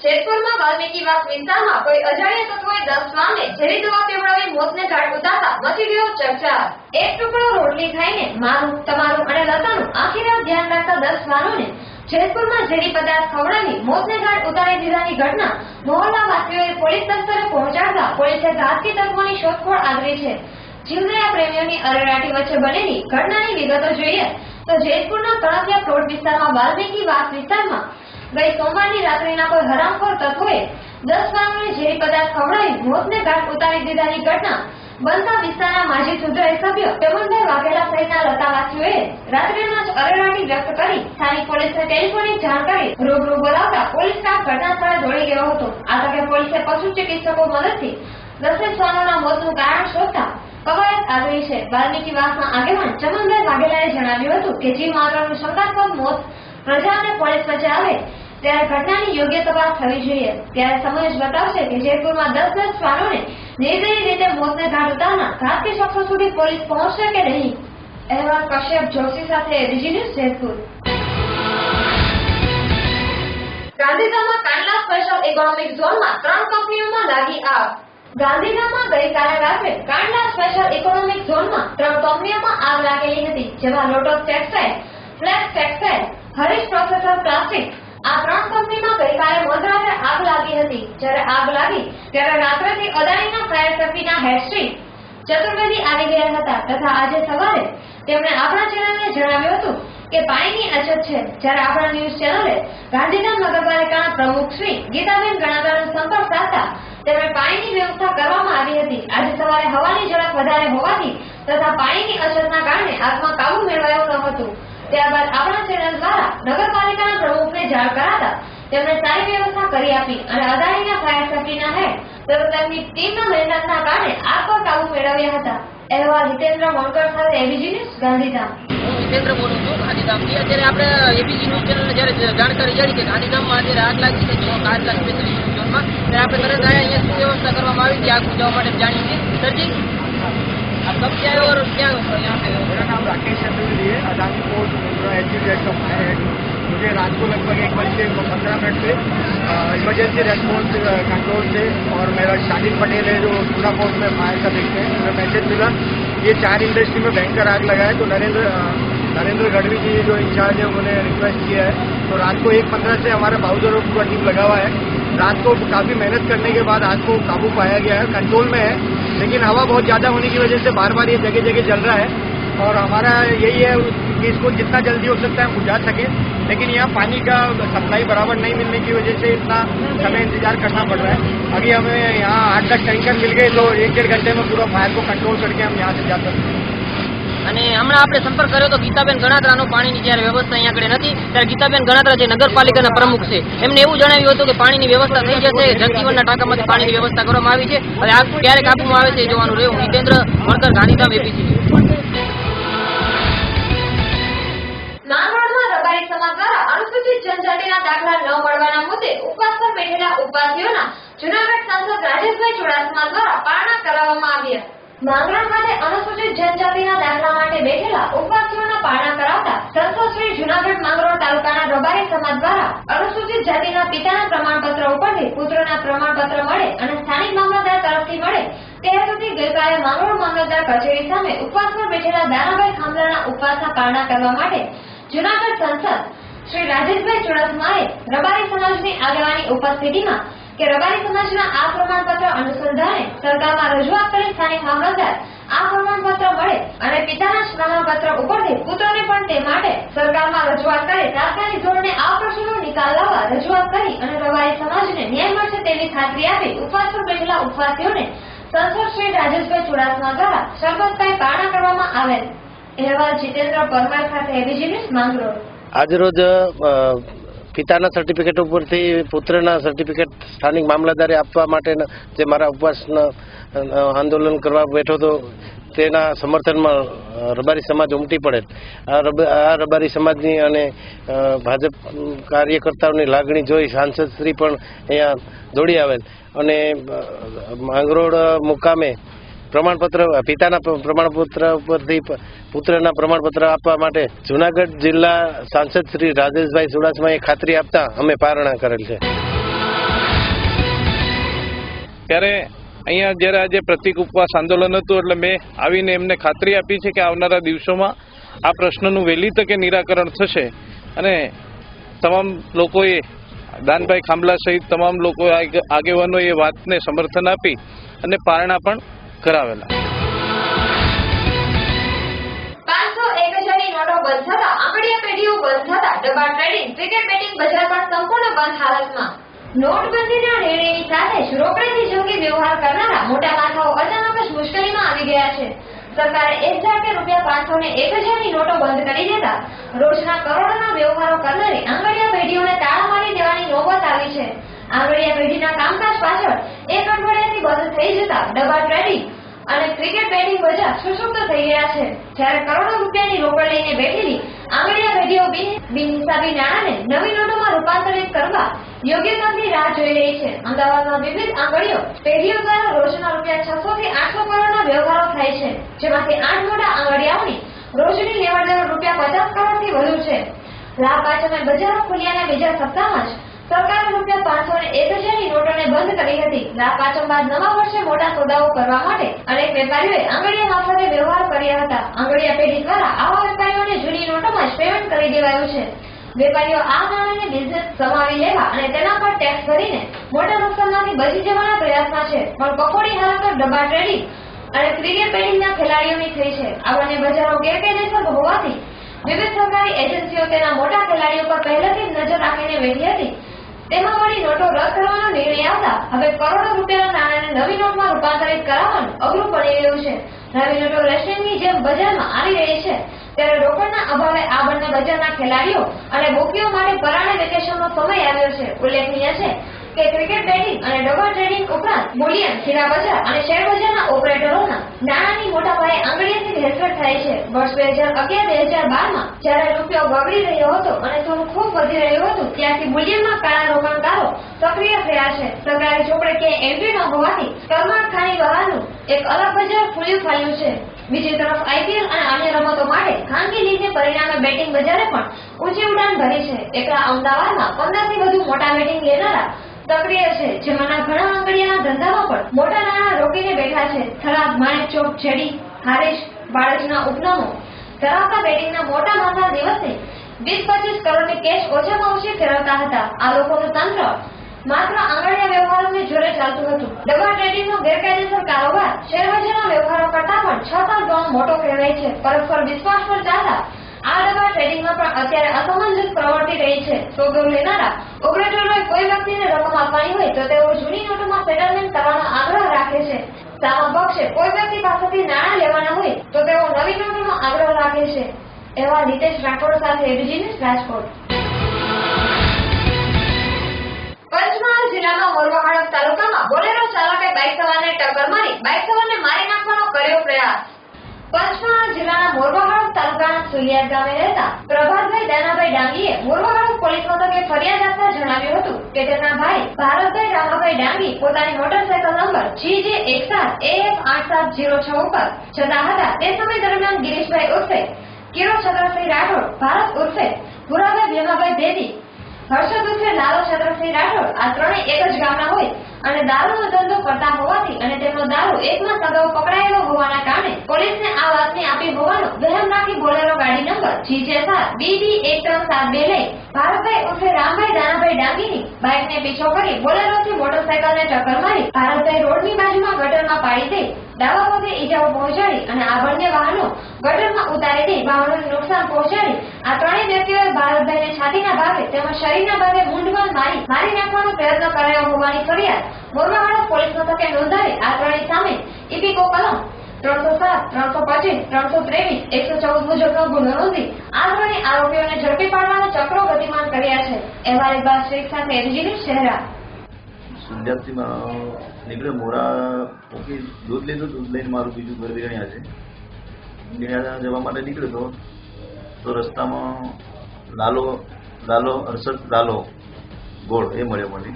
જેતપુરમાં વાલ્મીકીવાસ વિસ્તારમાં કોઈ અજાણ્યા તત્વોએ 10 શ્વાનને ઝેરી દવા પીવડાવી મોતને ઘાટ ઉતારતા મચી ગયો ચકચાર. એક ટુકડો રોટલી ખાઈને મારું, તમારું અને લતાનું આખી રાત ધ્યાન રાખતા 10 શ્વાનોને જેતપુરમાં ઝેરી પદાર્થ ખવડાવી મોતને ઘાટ ઉતારી દીધાની ઘટના મહોલ્લાવાસીઓએ પોલીસ દફતરે પહોંચાડતા પોલીસે ઘાતકી તત્વોની શોધખોળ આદરી છે. જીવદયા પ્રેમીઓની અરેરાટી વચ્ચે બનેલી ઘટનાની વિગતો જોઈએ તો જેતપુરના કણકિયા પ્લોટ વિસ્તારમાં વાલ્મીકીવાસ વિસ્તારમાં ગઈ સોમવારની રાત્રિના કોઈ હરામખોર તત્વોએ 10 શ્વાનોને ઝેરી પદાર્થ ખવડાવી મોતને ઘાટ ઉતારી દીધાની ઘટના બનતા વિસ્તારના માજી સુધારી સભ્ય ચમનભાઈ વાઘેલા સહિતના લતાવાસીઓએ રાત્રિના જ અરેરાટી વ્યક્ત કરી સ્થાનિક પોલીસને ટેલિફોનિક જાણ કરી રૂબરૂ બોલાવતા પોલીસ સ્ટાફ ઘટના સ્થળે દોડી ગયો હતો. આ તકે પોલીસે પશુ ચિકિત્સકો મદદથી 10 શ્વાનોના મોતનું કારણ શોધતા કવાયત આદરી છે. વાલ્મીકીવાસના આગેવાન ચમનભાઈ વાઘેલાએ જણાવ્યું હતું કે જીવ મારવાનું શંકાસ્પદ મોત પ્રજા અને પોલીસ વચ્ચે આવે ત્યારે ઘટનાની યોગ્ય તપાસ થવી જોઈએ. ત્યારે સમય જ બતાવશે કે જયપુરમાં 10 શ્વાનોને નિર્દયી રીતે મોતને ઘાટ ઉતારનાર ઘાતકી શખ્સો સુધી પોલીસ પહોંચશે કે નહીં. અહેવાલ કશ્યપ જોશી સાથે ABC ન્યૂઝ જયપુર. ગાંધીધામમાં કાંડલા સ્પેશિયલ ઇકોનોમિક ઝોનમાં 3 કંપનીઓમાં લાગી આગ. ગાંધીધામમાં ગઈકાલે રાત્રે કાંડલા સ્પેશિયલ ઇકોનોમિક ઝોનમાં 3 કંપનીઓમાં આગ લાગેલી હતી, જેમાં Lotus Textile, Flex Textile, Harish Processor Plastic આ 3 કંપનીમાં ગઈકાલે મધરાત્રે આગ લાગી હતી. જ્યારે આગ લાગી ત્યારે રાત્રેથી અદાણીના ફાયર સેફ્ટીના હેડ શ્રી ચતુર્વેદી આવી ગયા હતા તથા આજે સવારે તેમણે આપણા ચેનલને જણાવ્યું હતું કે પાણીની અછત છે. જ્યારે આપણા ન્યૂઝ ચેનલે ગાંધીધામ નગરપાલિકાના પ્રમુખ શ્રી ગીતાબેન ગણાતાનો સંપર્ક સાધતા તેમણે પાણીની વ્યવસ્થા કરવામાં આવી હતી. આજે સવારે હવાની ઝડપ વધારે હોવાથી તથા પાણીની અછતના કારણે આગમાં કાબુ મેળવાયો ન હતો. ત્યારબાદ આપણા ચેનલ દ્વારા નગરપાલિકાના પ્રમુખને જાણ કરાતા તેમણે સારી વ્યવસ્થા કરી આપી અને અદાણીના ફાયર સેફ્ટીના હેડ તથા તેમની ટીમના મહેનતના કારણે આગ પર કાબુ મેળવ્યા હતા. અહેવાલ હિતેન્દ્ર મોણકર સાથે ABC ન્યૂઝ ગાંધીધામ. હું હિતેન્દ્ર બોલું છું ગાંધીધામથી. અત્યારે આપણે ABC ન્યૂઝ ચેનલને જ્યારે જાણકારી જાણી કે ગાંધીધામમાં અત્યારે આગ લાગી છે કાંડલા સ્પેશિયલ ઝોનમાં, ત્યારે આપણે તરત અહીંયા શું વ્યવસ્થા કરવામાં આવી હતી આગ બુઝાવવા માટે જાણી હતી. સરજી आप कब क्या और क्या यहाँ पे? मेरा नाम राकेश चतुर्वेदी है, अदानी पोर्ट HUZ का फायर हेड। मुझे रात को लगभग 1:15 पे इमरजेंसी रेस्पॉन्स कंट्रोल से और मेरा शालिन पटेल है जो पूरा पोर्ट में फायर का देखते हैं, उन्हें मैसेज मिला ये 4 इंडस्ट्री में भयंकर आग लगा है। तो नरेंद्र गढ़वी जी जो इंचार्ज है उन्होंने रिक्वेस्ट किया है, तो रात को 1:15 से हमारा बाउजर और पूरा टीम लगा हुआ है। रात को काफ़ी मेहनत करने के बाद आग को काबू पाया गया है, कंट्रोल में है, लेकिन हवा बहुत ज़्यादा होने की वजह से बार बार ये जगह जगह जल रहा है। और हमारा यही है कि इसको जितना जल्दी हो सकता है हम बुझा सकें, लेकिन यहाँ पानी का सप्लाई बराबर नहीं मिलने की वजह से इतना समय इंतजार करना पड़ रहा है। अभी हमें यहाँ 8-10 टैंकर मिल गए तो 1-1.5 घंटे में पूरा फायर को कंट्रोल करके हम यहाँ से जा सकते हैं। અને હમણાં આપણે સંપર્ક કર્યો તો ગીતાબેન ગણાત્રાનો પાણીની જ્યારે વ્યવસ્થા અહીંયા આગળ નથી ત્યારે ગીતાબેન ગણાત્રા જે નગરપાલિકાના પ્રમુખ છે એમને એવું જણાવ્યું હતું કે પાણીની વ્યવસ્થા થઈ જશે, જલજીવનના ટાંકામાંથી પાણીની વ્યવસ્થા કરવામાં આવી છે, હવે આ ક્યારે કાબુમાં આવે છે એ જોવાનું રહ્યું. જીતેન્દ્ર વણકર, ગાંધીધામ, એબીસી. માંગરોળમાં રબારી સમાજ દ્વારા અનુસૂચિત જનજાતિના દાખલા ન મળવાના મુદ્દે ઉપવાસ પર બેઠેલા ઉપવાસીઓના જૂનાગઢ સાંસદ રાજેશભાઈ ચુડાસમા દ્વારા પારણા કરાવવામાં આવ્યા. માંગરોળ ખાતે અનુસૂચિત જનજાતિના દાખલા માટે બેઠેલા ઉપવાસીઓના પારણા કરાવતા સંસદ શ્રી જૂનાગઢ માંગરોળ તાલુકાના રબારી સમાજ દ્વારા અનુસૂચિત જાતિના પિતાના પ્રમાણપત્ર ઉપરથી પુત્રના પ્રમાણપત્ર મળે અને સ્થાનિક મામલતદાર તરફથી મળે તે હેતુથી ગઈકાલે માંગરોળ મામલતદાર કચેરી સામે ઉપવાસ પર બેઠેલા દાનાભાઈ ખામલાના ઉપવાસના પારણા કરવા માટે જૂનાગઢ સંસદ શ્રી રાજેશભાઈ ચુડાસમાએ રબારી સમાજની આગેવાની ઉપસ્થિતિમાં કે રબારી સમાજના આ પ્રમાણપત્ર અનુસંધાને સરકારમાં રજૂઆત કરી સ્થાનિક મામલતદાર આ પ્રમાણપત્ર મળે અને પિતાના પ્રમાણપત્ર ઉપરથી પુત્રને પણ તે માટે સરકારમાં રજૂઆત કરે તાત્કાલિક ધોરણે આ પ્રશ્નનો નિકાલ લાવવા રજૂઆત કરી અને રબારી સમાજને ન્યાય મળશે તેવી ખાતરી આપી ઉપવાસ પર બેઠેલા ઉપવાસીઓને સંસદ શ્રી રાજેશભાઈ ચુડાસમા દ્વારા શરબતભાઈ પારણા કરવામાં આવેલ. અહેવાલ જીતેન્દ્ર પરમાર ખાતે એબીજી ન્યૂઝ માંગરોળ. આજરોજ પિતાના સર્ટિફિકેટ ઉપરથી પુત્રના સર્ટિફિકેટ સ્થાનિક મામલતદારે આપવા માટે જે મારા ઉપવાસના આંદોલન કરવા બેઠો હતો તેના સમર્થનમાં રબારી સમાજ ઉમટી પડેલ. આ રબારી સમાજની અને ભાજપ કાર્યકર્તાઓની લાગણી જોઈ સાંસદશ્રી પણ અહીંયા દોડી આવેલ અને માંગરોળ મુકામે પ્રમાણપત્ર પિતાના પ્રમાણપત્ર ઉપરથી પુત્રના પ્રમાણપત્ર આપવા માટે જૂનાગઢ જિલ્લા સાંસદ શ્રી રાજેશભાઈ ચુડાસમાએ ખાતરી આપતા અમે પારણા કરેલ છે. ત્યારે અહીંયા જ્યારે આજે પ્રતિક ઉપવાસ આંદોલન હતું એટલે મેં આવીને એમને ખાતરી આપી છે કે આવનારા દિવસોમાં આ પ્રશ્નનું વહેલી તકે નિરાકરણ થશે અને તમામ લોકોએ દાનભાઈ ખાંભલા સહિત તમામ લોકો આગેવાનોએ એ વાતને સમર્થન આપી અને પારણા પણ કરાવેલા. 501,000ની નોટો બંધ થતા આંગળીયા પેઢીઓ બંધ થતા ડબ્બા ટ્રેડિંગ, ક્રિકેટ બેટિંગ બજાર પણ સંપૂર્ણ બંધ હાલતમાં. નોટબંધીના નિર્ણયની સાથે જ રોકડેથી જંગી વ્યવહાર કરનારા મોટા માથાઓ અચાનક જ મુશ્કેલીમાં આવી ગયા છે. સરકારે એકઝાટકે ₹501,000ની નોટો બંધ કરી દેતા રોજના કરોડોના વ્યવહારો કરનારી આંગળીયા પેઢીઓને તાળા મારી દેવાની નોબત આવી છે. આંગળીયા પેઢીના કામકાજ પાછળ એક અઠવાડિયાથી બંધ થઈ જતા ડબ્બા ટ્રેડિંગ અને ક્રિકેટ બેટિંગ બજાર સુષુપ્ત થઈ ગયા છે. જ્યારે કરોડો રૂપિયાની રોકડ લઈને બેઠેલી આંગળીયા પેઢીઓ બિનહિસાબી નાણાંને નવી નોટોમાં રૂપાંતરિત કરવા યોગ્ય તકની રાહ જોઈ રહી છે. અમદાવાદમાં વિવિધ આંગળીઓ પેઢીઓ દ્વારા રોજના ₹600 થી 800 કરોડના વ્યવહારો થાય છે, જેમાંથી 8 મોટા આંગળીયાઓની રોજની લેવડ દેવડ ₹50 કરોડથી વધુ છે. લાભ પાંચમે બજારો ખુલ્યાના બીજા સપ્તાહમાં જ સરકારે ₹501,000ની નોટોને બંધ કરી હતી. લાભ પાંચમ બાદ નવા વર્ષે મોટા સોદાઓ કરવા માટે અનેક વેપારીઓએ આંગળીયા મારફતે વ્યવહાર કર્યા હતા. આંગળીયા પેઢી દ્વારા આવા વેપારીઓને જૂની નોટોમાં જ પેમેન્ટ કરી દેવાયું છે. વેપારીઓ આ નાણાંને બિઝનેસ સમાવી લેવા અને તેના પર ટેક્સ ભરીને મોટા નુકસાનમાંથી બચી જવાના પ્રયાસમાં છે. પણ કફોડી હાલતો ડબ્બા ટ્રેડિંગ અને ક્રિકેટ બેટિંગના ખેલાડીઓની થઈ છે. આ બંને બજારો ગેરકાયદેસર હોવાથી વિવિધ સરકારી એજન્સીઓ તેના મોટા ખેલાડીઓ પર પહેલેથી જ નજર રાખીને બેઠી હતી. તેમાં વળી નોટો રદ કરવાનો નિર્ણય આવતા હવે કરોડો રૂપિયાના નાણાંને નવી નોટમાં રૂપાંતરિત કરાવવાનું અઘરું પડી ગયું છે. નવી નોટો રેશનિંગની જેમ બજારમાં આવી રહી છે, ત્યારે રોકડના અભાવે આ બંને બજારના ખેલાડીઓ અને બુકીઓ માટે પરાણે વેકેશનનો સમય આવ્યો છે. ઉલ્લેખનીય છે કે ક્રિકેટ બેટિંગ અને ડબલ ટ્રેડિંગ ઉપરાંત બુલિયન, હીરા બજાર અને શેર બજારના ઓપરેટરોના નાણાંની મોટા પાયે આંગળીયાથી ભેળસેળ થાય છે. વર્ષ 2011-2012માં જ્યારે રૂપિયો બગડી રહ્યો હતો અને સોનું ખૂબ વધી રહ્યું હતું, ત્યારથી બુલિયનમાં કાળા રોકાણકારો સક્રિય થયા છે. સરકારી ચોપડે ક્યાંય એન્ટ્રી ન હોવાથી કરમાળ ખાની બહારનું એક અલગ બજાર ખુલ્યું ફાલ્યું છે. બીજી તરફ આઈપીએલ અને અન્ય રમતો માટે ખાનગી લીગને પરિણામે બેટિંગ બજારે પણ ઊંચી ઉડાન ભરી છે. એકલા અમદાવાદમાં 15થી વધુ મોટા બેટિંગ લેનારા સક્રિય છે, જેમાંના ઘણા આંગળીયાના ધંધામાં પણ મોટા નાણાં રોકીને બેઠા છે. થરાદ, માણેકચોક, જેડી, હારીજ, બાળજના ઉપનામો ધરાવતા બેટિંગના મોટા માથા દિવસે 20-25 કરોડની કેશ ઓછામાં ઓછી ફેરવતા હતા. આ લોકોનું તંત્ર માત્ર આંગળીયા વ્યવહારોને જોડે જોરે ચાલતું હતું. દવા ટ્રેડિંગનો ગેરકાયદેસર કારોબાર શેરબજારના વ્યવહારો કરતા પણ 6 ગણો મોટો કહેવાય છે. પરસ્પર વિશ્વાસ પર ચાલતા આ દવા ટ્રેડિંગમાં પણ અત્યારે અસમંજસ પ્રવર્તી રહી છે. સોદો લેનારા ઓપરેટરોએ કોઈ વ્યક્તિને રકમ આપવાની હોય તો તેઓ જૂની નોટોમાં સેટલમેન્ટ કરવાનો આગ્રહ રાખે છે. સામા પક્ષે કોઈ વ્યક્તિ પાસેથી નાણાં લેવાના હોય તો તેઓ નવી નોટોનો આગ્રહ રાખે છે. એવા નીતેશ રાઠોડ સાથે એબીજી ન્યૂઝ રાજકોટ. પંચમહાલ જિલ્લાના મોરવા હડફ તાલુકામાં બોલેરો ચાલકે બાઇક સવારને ટક્કર મારી બાઇક સવારને મારી નાખવાનો કર્યો પ્રયાસ. પંચમહાલ જિલ્લાના મોરવા હડફ તાલુકાના સુલિયાદ ગામે રહેતા પ્રભાતભાઈ દાનાભાઈ ડાંગીએ મોરવા હડફ પોલીસ મથકે ફરિયાદ આપતા જણાવ્યું હતું કે તેમના ભાઈ ભારતભાઈ રામાભાઈ ડાંગી પોતાની મોટરસાયકલ નંબર GJ17AF8706 ઉપર જતા હતા. તે સમય દરમિયાન ગિરીશભાઈ ઉર્ફે કિરો છત્રસિંહ રાઠોડ, ભારત ઉર્ફે ભુરાભાઈ ભીમાભાઈ ભેદી, હર્ષદ ઉર્ફે લાલો છત્રસિંહ રાઠોડ આ ત્રણેય એક જ ગામના હોય અને દારૂનો ધંધો કરતા હોવાથી અને તેમનો દારૂ એકમાં અગાઉ પકડાયેલો હોવાના કારણે પોલીસને આ વાતની આપી હોવાનો વહેમ રાખી બોલેરો ગાડી નંબર GJ7BB1372 લઈ ભારતભાઈ ઉર્ફે રામભાઈ દાનાભાઈ ડાંગીની બાઇકને પીછો કરી બોલેરોથી મોટરસાયકલને ટક્કર મારી ભારતભાઈ રોડની બાજુમાં ગટરમાં પાડી દઈ દાવા પગે ઈજાઓ પહોંચાડી અને આ બંને વાહનો ગટરમાં ઉતારી દઈ વાહનોને નુકસાન પહોંચાડી આ ત્રણેય વ્યક્તિઓએ ભારતભાઈને છાતીના ભાગે તેમજ શરીરના ભાગે મૂંઢમાર મારી નાખવાનો પ્રયત્ન કરાયો હોવાની ફરિયાદ મોરવા હડફ પોલીસ મથકે નોંધાવી આ ત્રણેય સામે ઇપીકો કલમ 307, 325, 323, 114 મુજબનો ગુનો નોંધી આ ત્રણેય આરોપીઓને ઝડપી પાડવાના ચક્રો ગતિમાન કર્યા છે. અહેવાલ ઇકબાલ શેખ સાથે એબીજી ન્યૂઝ શહેરા. સુંદરથી નીકળ્યો મોરા ઓકે દૂધ લીધું, દૂધ લઈને મારું બીજું ઘર ગણ્યા છે. ગણ્યા જવા માટે નીકળ્યો તો રસ્તામાં હર્ષદ લાલો ગોળ એ મળ્યો મને.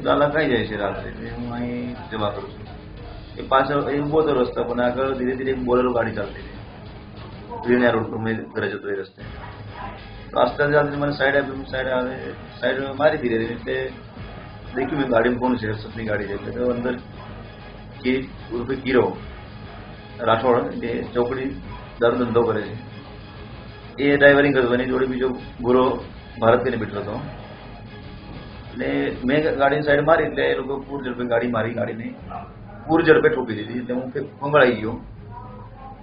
લાલા ખાઈ જાય છે રાત્રે, હું અહીં જવા કરું છું. એ પાછળ એ ઉભો હતો રસ્તા પણ આગળ ધીરે ધીરે બોલેરો ગાડી ચાલતી હતી. ગ્રીનિયા રોડ પર મેં ઘરે જતો એ રસ્તે આસ્તે ચાલતી મને સાઈડ આપી, સાઈડ મારી ધીરે ધીરે એટલે દેખ્યું મેં ગાડીમાં કોણ છે, હર્ષદની ગાડી છે. એટલે તો અંદર ઉર્ફે કિરો રાઠોડ એ ચોકડી દારૂ ધંધો કરે છે એ ડ્રાઈવરિંગ કરતો, એની જોડે બીજો ગુરો ભારતને બેઠો હતો. એટલે મેં ગાડીની સાઈડ મારી એટલે એ લોકો પૂર ઝડપે ગાડી મારી, ગાડીને પૂર ઝડપે ઠોકી દીધી. એટલે હું ફંગળાઈ ગયો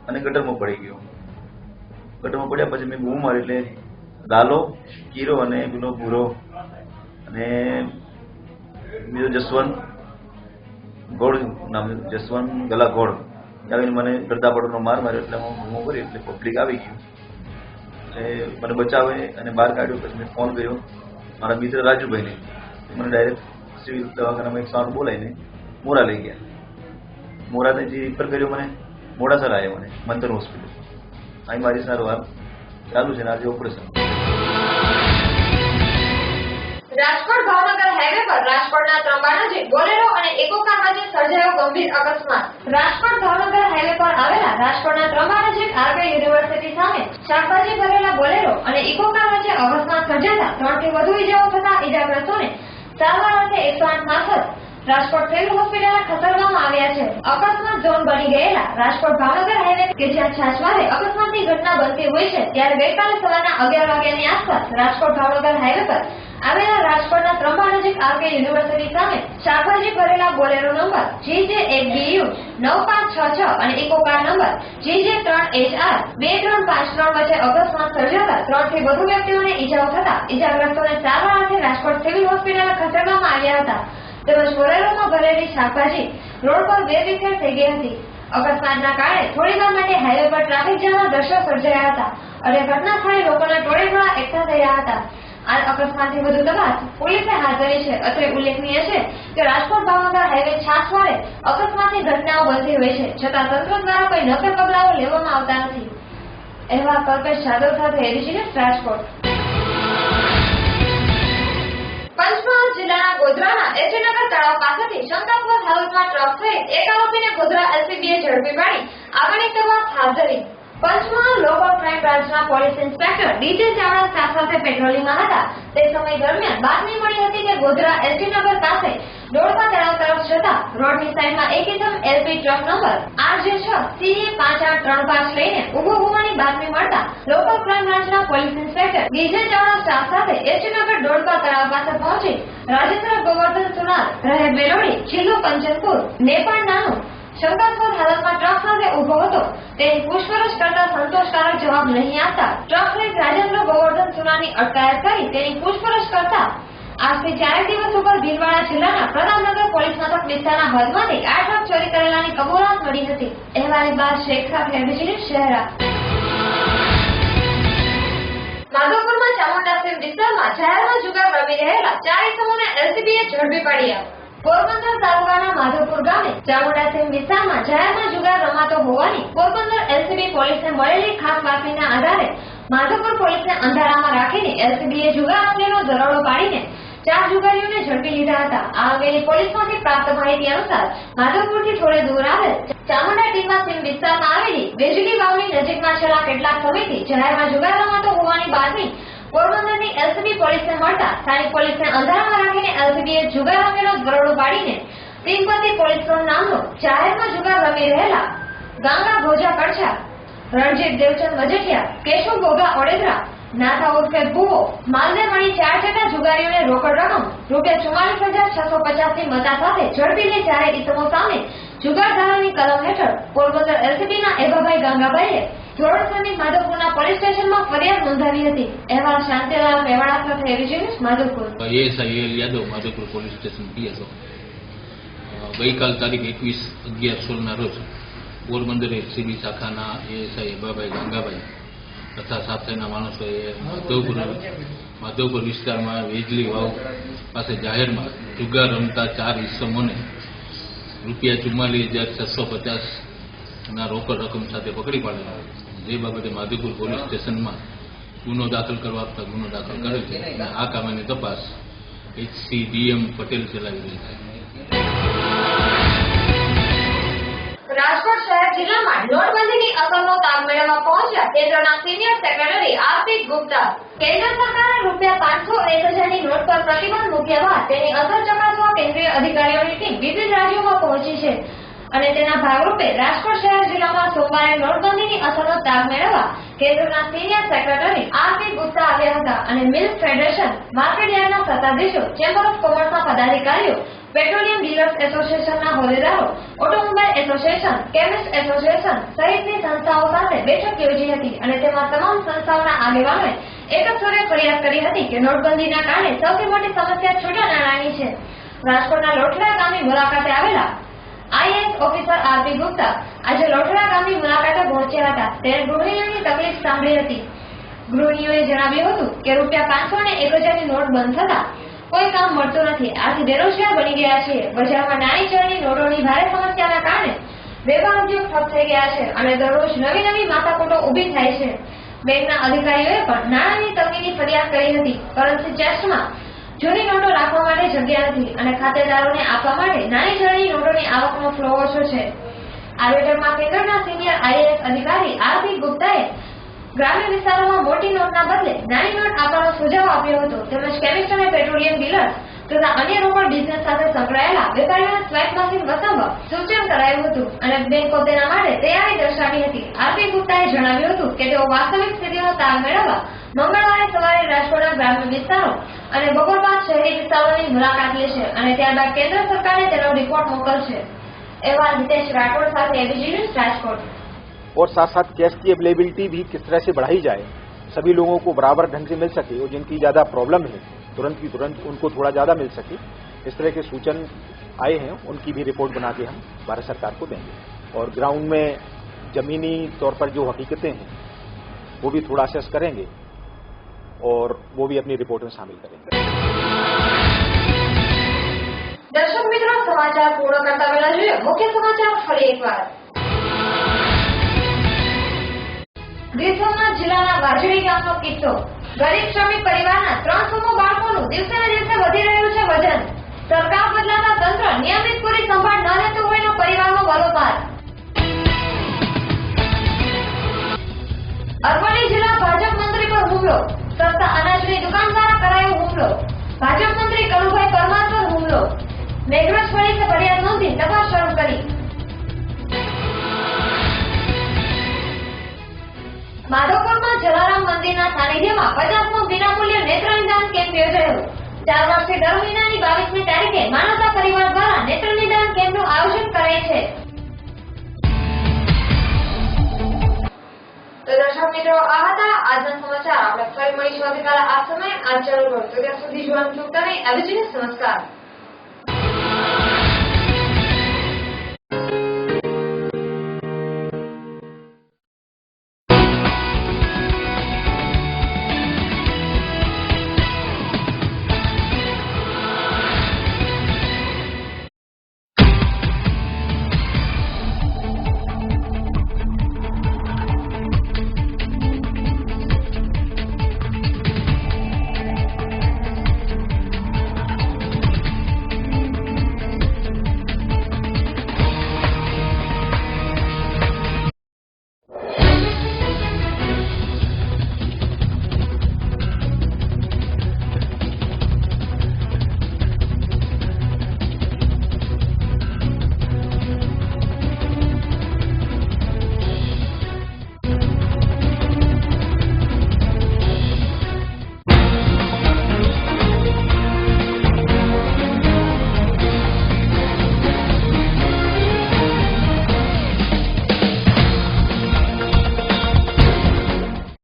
અને ગટરમાં પડી ગયો. ગટરમાં પડ્યા પછી મેં બૂમ મારી એટલે લાલો, કિરો અને પેલો ભૂરો અને બીજો જસવંત ગોળ નામ, જસવંત ગલા ગોળ આવીને મને ગરદાપડનો માર માર્યો. એટલે હું બૂમો કરી એટલે પબ્લિક આવી ગયું એટલે મને બચાવે અને બહાર કાઢ્યો. પછી મેં ફોન કર્યો મારા મિત્ર રાજુભાઈને, મને ડાયરેક્ટ સિવિલ દવાખાનામાં 108 બોલાવીને મોરા લઈ ગયા. મોરાને જે રિફર કર્યો મને મોડાસર આવ્યો, મને મંતર હોસ્પિટલ અહીં મારી સારવાર ચાલુ છે ને આજે ઓપરેશન. રાજકોટ ભાવનગર હાઈવે પર રાજકોટના ત્રંબા નજીક બોલેરો અને ઇકો કાર વચ્ચે સર્જાયો ગંભીર અકસ્માત. રાજકોટ ભાવનગર હાઈવે પર આવેલા રાજકોટના ત્રંબા નજીક આરકે યુનિવર્સિટી સામે શાકભાજી ભરેલા બોલેરો અને ઇકો કાર વચ્ચે અકસ્માત સર્જાતા 3 થી વધુ ઈજાઓ થતા ઈજાગ્રસ્તોને સારવાર અર્થે 108 મારફત રાજકોટ સિવિલ હોસ્પિટલમાં ખસેડવામાં આવ્યા છે. અકસ્માત ઝોન બની ગયેલા રાજકોટ ભાવનગર હાઈવે કે જ્યાં છાછવારે અકસ્માતની ઘટના બનતી હોય છે ત્યારે ગઈકાલે સવારના 11 વાગ્યાની આસપાસ રાજકોટ ભાવનગર હાઈવે પર આવેલા રાજકોટના ત્રંબા નજીક આરકે યુનિવર્સિટી સામે શાકભાજી ભરેલા બોલેરો નંબર GJ1BU 9566 અને ઇકો કાર નંબર GJ3HR 2353 વચ્ચે અકસ્માત સર્જાતા 3 થી વધુ વ્યક્તિઓને ઈજાઓ થતા ઈજાગ્રસ્તોને સારવાર અર્થે રાજકોટ સિવિલ હોસ્પિટલમાં ખસેડવામાં આવ્યા હતા. તેમજ બોલેરોમાં ભરેલી શાકભાજી રોડ પર વેરવિખેર થઈ ગઈ હતી. અકસ્માતના કારણે થોડીવાર માટે હાઈવે પર ટ્રાફિક જામના દ્રશ્યો સર્જાયા હતા અને ઘટના સ્થળે લોકોના ટોળેટોળા એકઠા થયા હતા. આ અકસ્માતની વધુ તપાસ પોલીસે હાથ ધરી છે. અત્રે ઉલ્લેખનીય છે કે રાજકોટ ભાવનગર હાઈવે છાસવારે અકસ્માતની ઘટનાઓ બનતી હોય છે, છતાં તંત્ર દ્વારા કોઈ નક્કર પગલાઓ લેવામાં આવતા નથી. અહેવાલ કલ્પેશ જાદવ સાથે એબીજી ન્યૂઝ રાજકોટ. પંચમહાલ જિલ્લાના ગોધરાના એચનગર તળાવ પાસેથી શંકાસ્પદ હાલતમાં ટ્રક સહિત એક આરોપીને ગોધરા એલસીબીએ ઝડપી પાડી આગળની તપાસ હાથ ધરી. પંચમહાલ લોકલ ક્રાઇમ બ્રાન્ચના પોલીસ ઇન્સ્પેક્ટર ડીજે ચાવડા સાથે પેટ્રોલિંગમાં હતા તે સમય દરમિયાન બાતમી મળી હતી કે ગોધરા એલજીનગર પાસે ડોળકા તળાવ તરફ કરતા રોડની સાઈડમાં એક ઇસમ એલપી ટ્રક નંબર RJ6CA5835 લઈને ઉભો હોવાની બાતમી મળતા લોકલ ક્રાઇમ બ્રાન્ચના પોલીસ ઇન્સ્પેક્ટર બીજે ચાવડા સ્ટાફ સાથે એસટીનગર ડોડકા તળાવ પાસે પહોંચી રાજેન્દ્ર ગોવર્ધન સુનાર રહે બેલોડી જિલ્લો કંચનપુર નેપાળ નાનો શંકાસ્પદ હાલતમાં ટ્રક સાથે ઉભો હતો તેની પૂછપરછ કરતા સંતોષકારક જવાબ નહીં આપતા ટ્રક સહિત રાજેન્દ્ર ગોવર્ધન સુનારની અટકાયત કરી તેની પૂછપરછ કરતા આજથી 4 દિવસ ઉપર ભીલવાડા જિલ્લાના પ્રતાપનગર પોલીસ મથક વિસ્તારના હદમાંથી 8 ટ્રક ચોરી કરેલાની કબૂલાત મળી હતી. અહેવાલ બાદ શેખ સાથે વિજિલેન્સ શહેરા. માધવપુરમાં ચામુંડા સીમ વિસ્તારમાં જાહેરમાં જુગાર રમી રહેલા 4 ઇસમોને એલસીબીએ ઝડપી પાડ્યા. પોરબંદર તાલુકાના માધવપુર ગામે ચામુંડા સીમ વિસ્તારમાં જાહેરમાં જુગાર રમાતો હોવાની પોરબંદર એલસીબી પોલીસને મળેલી ખાસ બાતમીના આધારે માધવપુર પોલીસને અંધારામાં રાખીને એલસીબીએ જુગાર અંગેનો દરોડો પાડીને 4 જુગારીઓને ઝડપી લીધા હતા. આ અંગેની પોલીસમાંથી પ્રાપ્ત માહિતી અનુસાર માધવપુરથી થોડે દૂર આવેલ ચામુંડા ટીમા સીમ વિસ્તારમાં આવેલી વેજલી વાવની નજીકમાં છેલ્લા કેટલાક સમયથી જાહેરમાં જુગાર રમાતો હોવાની બાતમી પોરબંદરની એલસીબી પોલીસને મળતા સ્થાનિક પોલીસને અંધારામાં રાખીને એલસીબીએ જુગાર અંગેનો દરોડો પાડીને તીનપતિ પોલીસ નામનો જાહેરમાં જુગાર રમી રહેલા ગાંગા ભોજા કડછા, રણજીત દેવચંદ વજેઠિયા, કેશવ ગોગા ઓડેદરા, નાથા ઉર્ફે ભૂવો, માલદે મળી 4 જેટલા જુગારીઓને રોકડ રકમ ₹44,650 ની મતા સાથે ઝડપી લઈ 4 ઇસમો સામે જુગાર ધારાની કલમ હેઠળ પોરબંદર એલસીબીના એભાભાઈ ગાંગાભાઈએ ધોરણસરની માધવપુરના પોલીસ સ્ટેશનમાં ફરિયાદ નોંધાવી હતી. અહેવાલ શાંતિલાલ મેવાડા સાથે vigilance Madhavpur. ASIL Yadav Madhavpur police station PSO. ગઈકાલ તારીખ 21/11/16 ના રોજ પોરબંદર એલસીબી શાખાના ASI એભાભાઈ ગાંગાભાઈ તથા સાથેના માણસોએ માધવપુર વિસ્તારમાં વેજલી વાવ પાસે જાહેરમાં જુગાર રમતા 4 ઇસમોને ₹44,650 ના રોકડ રકમ સાથે પકડી પાડેલા, જે બાબતે માધવપુર પોલીસ સ્ટેશનમાં ગુનો દાખલ કરવા આપતા ગુનો દાખલ કરેલ છે અને આ કામની તપાસ HCDM પટેલ ચલાવી રહી છે. રાજકોટ શહેર જિલ્લામાં નોટબંધીની અસરનો તાગ મેળવવા પહોંચ્યા કેન્દ્રના સિનિયર સેક્રેટરી આરપી ગુપ્તા. કેન્દ્ર સરકારે ₹500-1000ની નોટ પર પ્રતિબંધ મૂક્યા બાદ તેની અસર ચકાસવા કેન્દ્રીય અધિકારીઓની ટીમ વિવિધ રાજ્યોમાં પહોંચી છે અને તેના ભાગરૂપે રાજકોટ શહેર જિલ્લામાં સોમવારે નોટબંધીની અસરનો તાગ મેળવવા કેન્દ્રના સિનિયર સેક્રેટરી આરપી ગુપ્તા આવ્યા હતા અને મિલ્ક ફેડરેશન, માર્કેટ યાર્ડના સત્તાધીશો, ચેમ્બર ઓફ કોમર્સના પદાધિકારીઓ, પેટ્રોલિયમ ડીલર્સ એસોસિએશનના હોદ્દેદારો, ઓટોમોબાઈલ એસોસિએશન, કેમિસ્ટ એસોસિએશન સહિતની સંસ્થાઓ સાથે બેઠક યોજી હતી અને તેમાં તમામ સંસ્થાઓના આગેવાનોએ એક જ સુરે ફરિયાદ કરી હતી કે નોટબંધીના કારણે સૌથી મોટી સમસ્યા છૂટા નાણાંની છે. રાજકોટના લોઠડા ગામની મુલાકાતે આવેલા IAS ઓફિસર આરપી ગુપ્તા આજે લોઠડા ગામની મુલાકાતે પહોંચ્યા હતા. તેને ગૃહિણીઓની તકલીફ સાંભળી હતી. ગૃહિણીઓએ જણાવ્યું હતું કે ₹500 અને 1000ની નોટ બંધ થતા કોઈ કામ મળતું નથી. આથી બેરોજગાર બની ગયા છે. બજારમાં નાની ચલણી નોટોની ભારે સમસ્યાના કારણે વેપાર ઉદ્યોગ ઠપ થઈ ગયા છે અને દરરોજ નવી માથાકૂટો ઊભી થાય છે. બેંકના અધિકારીઓએ પણ નાણાંની તંગીની ફરિયાદ કરી હતી, પરંતુ ચેસ્ટમાં જૂની નોટો રાખવા માટે જગ્યા નથી અને ખાતેદારોને આપવા માટે નાની ચલણી નોટોની આવકનો ફ્લો ઓછો છે. આ બેઠકમાં કેન્દ્રના સિનિયર IAS અધિકારી આરપી ગુપ્તાએ ગ્રામ્ય વિસ્તારોમાં મોટી નોટના બદલે નાની નોટ આપવાનો સુઝાવ આપ્યો હતો. તેમજ કેમિસ્ટ અને પેટ્રોલિયમ ડીલર્સ તથા અન્ય રોકડ બિઝનેસ સાથે સંકળાયેલા વેપારીઓને સ્વેપ મશીન વસાવવા સૂચન કરાયું હતું અને બેંકો તેના માટે તૈયારી દર્શાવી હતી. આરપી ગુપ્તાએ જણાવ્યું હતું કે તેઓ વાસ્તવિક સ્થિતિનો તાગ મેળવવા મંગળવારે સવારે રાજકોટના ગ્રામ્ય વિસ્તારો અને બપોર બાદ શહેરી વિસ્તારોની મુલાકાત લેશે અને ત્યારબાદ કેન્દ્ર સરકારે તેનો રિપોર્ટ મોકલશે. अहवाल हितेश राठौड़ साथ विजिलेंस राजकोट। और साथ साथ कैश की अवेलेबिलिटी भी किस तरह से बढ़ाई जाए, सभी लोगों को बराबर ढंग से मिल सके और जिनकी ज़्यादा प्रॉब्लम है तुरंत की तुरंत उनको थोड़ा ज़्यादा मिल सके, इस तरह के सूचन आए हैं, उनकी भी रिपोर्ट बना के हम भारत सरकार को देंगे। और ग्राउंड में ज़मीनी तौर पर जो हकीकतें हैं वो भी थोड़ा असेस करेंगे और वो भी अपनी रिपोर्ट में शामिल करेंगे। दर्शक मित्रों, समाचार पूर्ण करता पहला જોઈએ મુખ્ય સમાચાર ફરી એકવાર। ગીર સોમનાથ જિલ્લાના વાજડી ગામનો કિસ્સો, ગરીબ શ્રમિક પરિવારના 300 બાળકોનું દિવસે ને દિવસે વધી રહ્યું છે વજન। સરકાર બદલાતા તંત્ર નિયમિત પૂરી સંભાળ ન લેતું હોયનો પરિવારનો વલોપાર। અરવલ્લી જિલ્લા ભાજપ મંત્રી પર હુમલો, સસ્તા અનાજની દુકાન દ્વારા કરાયો હુમલો। ભાજપ મંત્રી કનુભાઈ પરમાર પર હુમલો। મેઘરાજ પોલીસે ફરિયાદ નોંધી તપાસ શરૂ કરી. માધવપુરમાં જલારામ મંદિરના સાનિધ્યમાં 50મો વિનામૂલ્ય નેત્ર નિદાન કેમ્પ યોજાયો. 4 વર્ષથી દર મહિનાની 22મી તારીખે માનવતા પરિવાર દ્વારા નેત્ર નિદાન કેમ્પનું આયોજન કરાય છે. તો દર્શક મિત્રો, આ હતા આજના સમાચાર. આપણે ફરી મળીશું આવતીકાલે આ સમયે. આજ જરૂર હોય તો ત્યાં સુધી જોવાનું ચૂકતા નહીં. નમસ્કાર.